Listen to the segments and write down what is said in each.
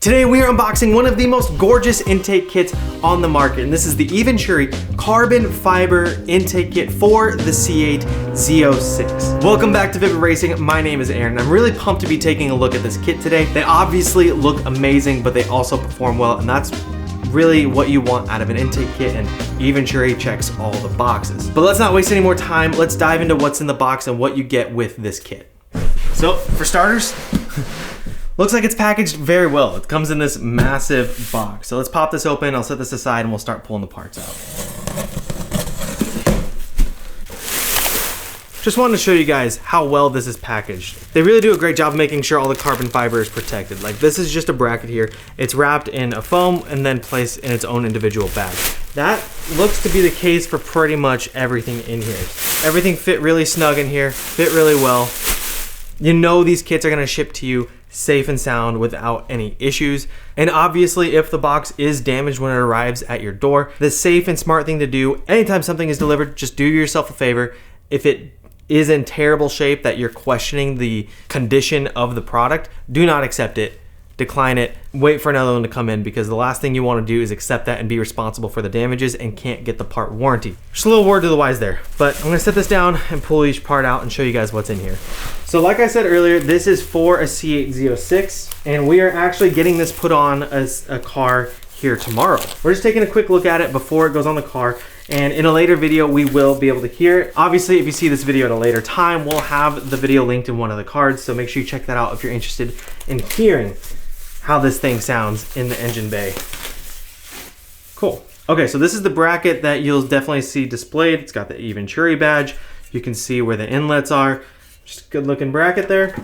Today we are unboxing one of the most gorgeous intake kits on the market, and this is the Eventuri carbon fiber intake kit for the C8 Z06. Welcome back to Vapor Racing. My name is Aaron. I'm really pumped to be taking a look at this kit today. They obviously look amazing, but they also perform well, and that's really what you want out of an intake kit, and Eventuri checks all the boxes. But let's not waste any more time. Let's dive into what's in the box and what you get with this kit. So for starters, looks like it's packaged very well. It comes in this massive box. So let's pop this open. I'll set this aside and we'll start pulling the parts out. Just wanted to show you guys how well this is packaged. They really do a great job of making sure all the carbon fiber is protected. Like, this is just a bracket here. It's wrapped in a foam and then placed in its own individual bag. That looks to be the case for pretty much everything in here. Everything fit really snug in here, fit really well. You know these kits are gonna ship to you safe and sound without any issues. And obviously, if the box is damaged when it arrives at your door, the safe and smart thing to do anytime something is delivered, just do yourself a favor. If it is in terrible shape that you're questioning the condition of the product, do not accept it. Decline it, wait for another one to come in, because the last thing you want to do is accept that and be responsible for the damages and can't get the part warranty. Just a little word to the wise there. But I'm gonna set this down and pull each part out and show you guys what's in here. So like I said earlier, this is for a C8 Z06, and we are actually getting this put on a car here tomorrow. We're just taking a quick look at it before it goes on the car, and in a later video we will be able to hear it. Obviously, if you see this video at a later time, we'll have the video linked in one of the cards, so make sure you check that out if you're interested in hearing how this thing sounds in the engine bay. Cool. Okay, so this is the bracket that you'll definitely see displayed. It's got the Eventuri badge. You can see where the inlets are. Just a good looking bracket there.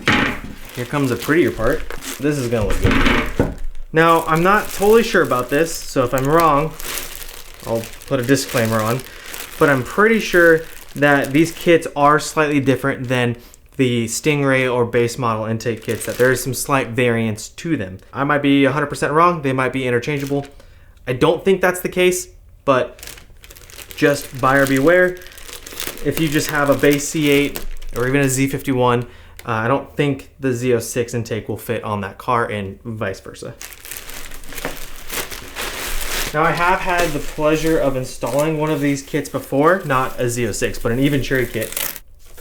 Here comes a prettier part. This is gonna look good. Now, I'm not totally sure about this, so if I'm wrong, I'll put a disclaimer on, but I'm pretty sure that these kits are slightly different than the Stingray or base model intake kits, that there is some slight variance to them. I might be 100% wrong, they might be interchangeable. I don't think that's the case, but just buyer beware. If you just have a base C8 or even a Z51, I don't think the Z06 intake will fit on that car, and vice versa. Now, I have had the pleasure of installing one of these kits before, not a Z06, but an Eventuri kit.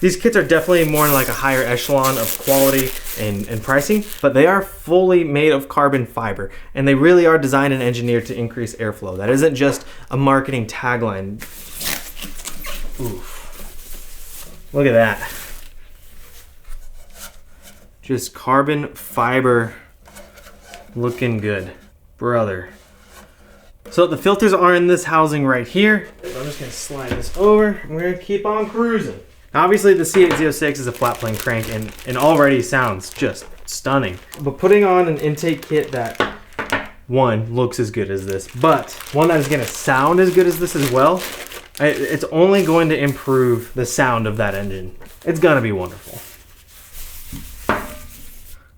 These kits are definitely more in like a higher echelon of quality and pricing, but they are fully made of carbon fiber, and they really are designed and engineered to increase airflow. That isn't just a marketing tagline. Oof. Look at that. Just carbon fiber looking good, brother. So the filters are in this housing right here. I'm just gonna slide this over and we're gonna keep on cruising. Obviously, the C8 Z06 is a flat plane crank and already sounds just stunning. But putting on an intake kit that, one, looks as good as this, but one that is gonna sound as good as this as well, it's only going to improve the sound of that engine. It's gonna be wonderful.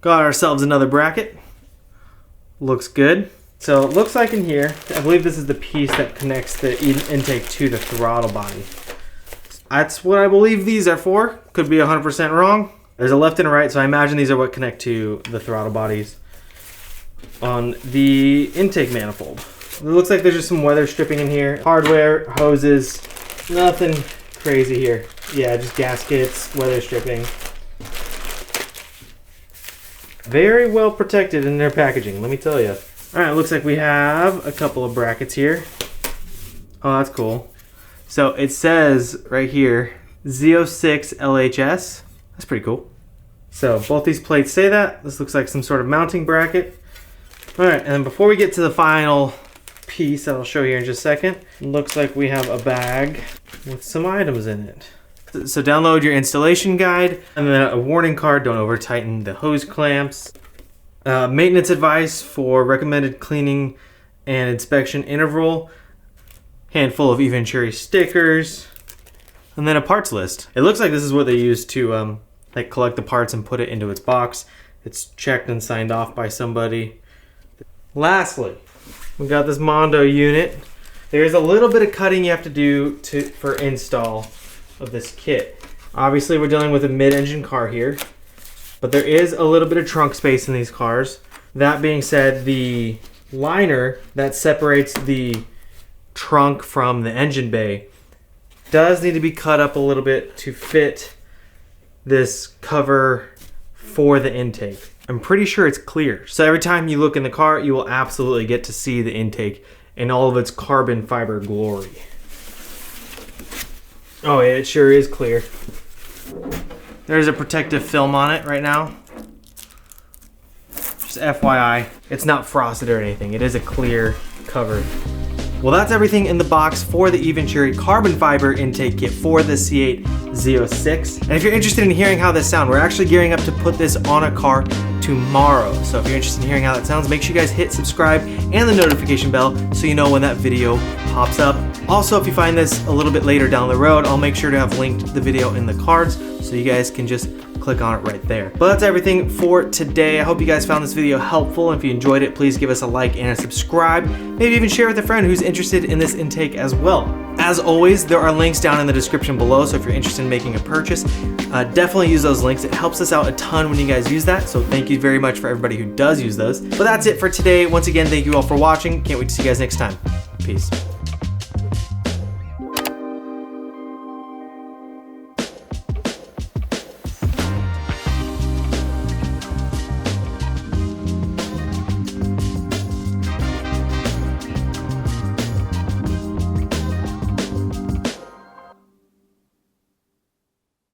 Got ourselves another bracket. Looks good. So it looks like in here, I believe this is the piece that connects the intake to the throttle body. That's what I believe these are for. Could be 100% wrong. There's a left and a right, so I imagine these are what connect to the throttle bodies on the intake manifold. It looks like there's just some weather stripping in here. Hardware, hoses, nothing crazy here. Yeah, just gaskets, weather stripping. Very well protected in their packaging, let me tell you. All right, looks like we have a couple of brackets here. Oh, that's cool. So it says right here, Z06 LHS. That's pretty cool. So both these plates say that. This looks like some sort of mounting bracket. All right, and then before we get to the final piece that I'll show you in just a second, it looks like we have a bag with some items in it. So download your installation guide, and then a warning card, don't over tighten the hose clamps. Maintenance advice for recommended cleaning and inspection interval. Handful of Eventuri stickers, and then a parts list. It looks like this is what they use to like collect the parts and put it into its box. It's checked and signed off by somebody. Lastly, we got this Mondo unit. There's a little bit of cutting you have to do for install of this kit. Obviously, we're dealing with a mid-engine car here, but there is a little bit of trunk space in these cars. That being said, the liner that separates the trunk from the engine bay does need to be cut up a little bit to fit this cover for the intake. I'm pretty sure it's clear. So every time you look in the car, you will absolutely get to see the intake in all of its carbon fiber glory. Oh, it sure is clear. There's a protective film on it right now. Just FYI, it's not frosted or anything. It is a clear cover. Well, that's everything in the box for the Eventuri carbon fiber intake kit for the C8 Z06. And if you're interested in hearing how this sounds, we're actually gearing up to put this on a car tomorrow. So if you're interested in hearing how that sounds, make sure you guys hit subscribe and the notification bell so you know when that video pops up. Also, if you find this a little bit later down the road, I'll make sure to have linked the video in the cards so you guys can just click on it right there. But that's everything for today. I hope you guys found this video helpful. If you enjoyed it, please give us a like and a subscribe. Maybe even share with a friend who's interested in this intake as well. As always, there are links down in the description below, so if you're interested in making a purchase, definitely use those links. It helps us out a ton when you guys use that, so thank you very much for everybody who does use those. But that's it for today. Once again, thank you all for watching. Can't wait to see you guys next time. Peace.